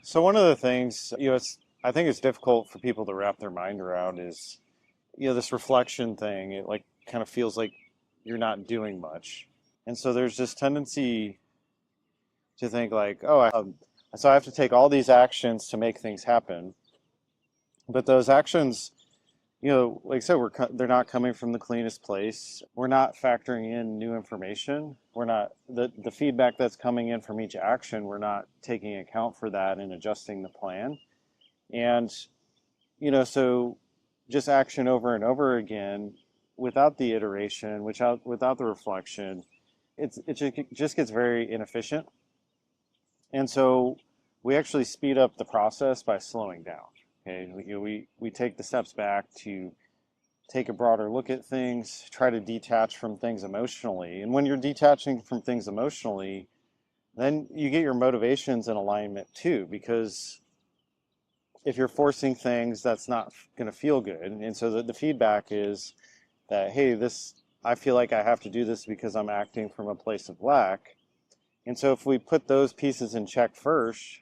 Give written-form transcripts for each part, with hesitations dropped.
So one of the things, I think it's difficult for people to wrap their mind around is, this reflection thing. It like kind of feels like you're not doing much. And so there's this tendency to think like, so I have to take all these actions to make things happen. But those actions, like I said, they're not coming from the cleanest place. We're not factoring in new information. We're not the feedback that's coming in from each action. We're not taking account for that and adjusting the plan. And so just action over and over again without the iteration, without the reflection, it just gets very inefficient. And so we actually speed up the process by slowing down. Okay, we take the steps back to take a broader look at things, try to detach from things emotionally. And when you're detaching from things emotionally, then you get your motivations in alignment too, because if you're forcing things, that's not going to feel good. And so the feedback is that, hey, I feel like I have to do this because I'm acting from a place of lack. And so if we put those pieces in check first,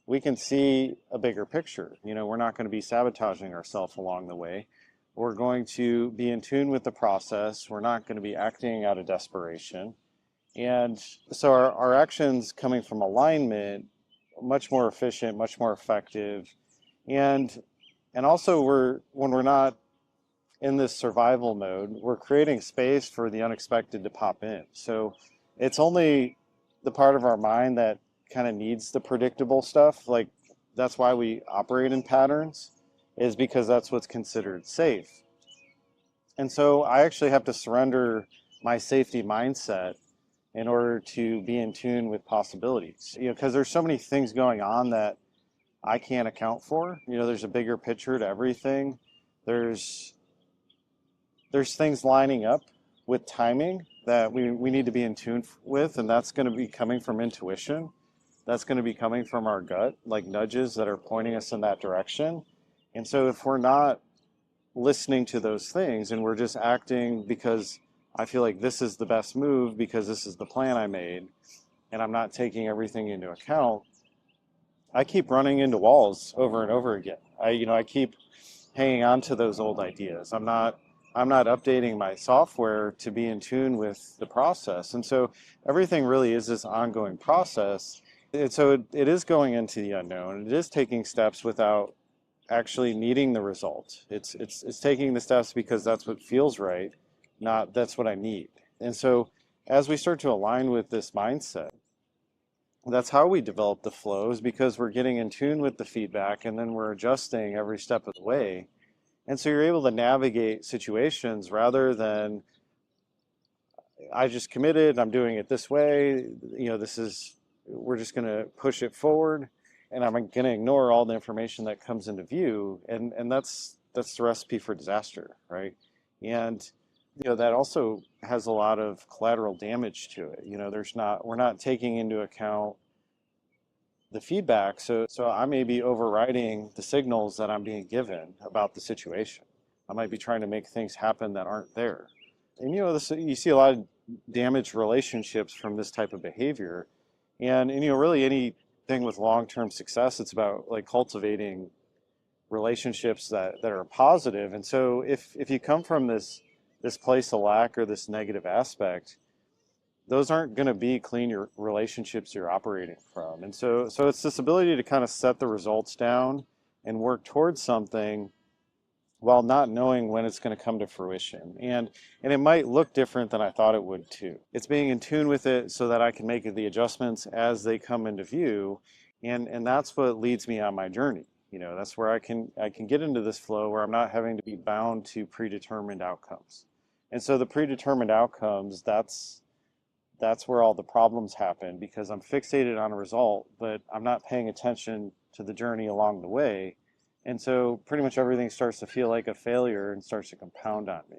we can see a bigger picture. We're not going to be sabotaging ourselves along the way. We're going to be in tune with the process. We're not going to be acting out of desperation. And so our actions coming from alignment, much more efficient, much more effective. And also when we're not in this survival mode, we're creating space for the unexpected to pop in. So it's only the part of our mind that kind of needs the predictable stuff. Like that's why we operate in patterns, is because that's what's considered safe. And so I actually have to surrender my safety mindset in order to be in tune with possibilities. Because there's so many things going on that I can't account for. There's a bigger picture to everything. There's things lining up with timing that we need to be in tune with, and that's going to be coming from intuition. That's going to be coming from our gut, like nudges that are pointing us in that direction. And so if we're not listening to those things and we're just acting because I feel like this is the best move because this is the plan I made, and I'm not taking everything into account, I keep running into walls over and over again. I keep hanging on to those old ideas. I'm not updating my software to be in tune with the process. And so everything really is this ongoing process. And so it is going into the unknown. It is taking steps without actually needing the result. It's taking the steps because that's what feels right, not that's what I need. And so as we start to align with this mindset, that's how we develop the flows, because we're getting in tune with the feedback and then we're adjusting every step of the way. And so you're able to navigate situations rather than I just committed, I'm doing it this way, we're just going to push it forward and I'm going to ignore all the information that comes into view. And that's the recipe for disaster, right? And that also has a lot of collateral damage to it. We're not taking into account the feedback. So I may be overriding the signals that I'm being given about the situation. I might be trying to make things happen that aren't there. And you see a lot of damaged relationships from this type of behavior. And really anything with long-term success, it's about like cultivating relationships that are positive. And so if you come from this place of lack or this negative aspect, those aren't going to be clean your relationships you're operating from. And so it's this ability to kind of set the results down and work towards something while not knowing when it's going to come to fruition. And it might look different than I thought it would too. It's being in tune with it so that I can make the adjustments as they come into view. And that's what leads me on my journey. That's where I can get into this flow where I'm not having to be bound to predetermined outcomes. And so the predetermined outcomes, that's where all the problems happen, because I'm fixated on a result, but I'm not paying attention to the journey along the way. And so pretty much everything starts to feel like a failure and starts to compound on me.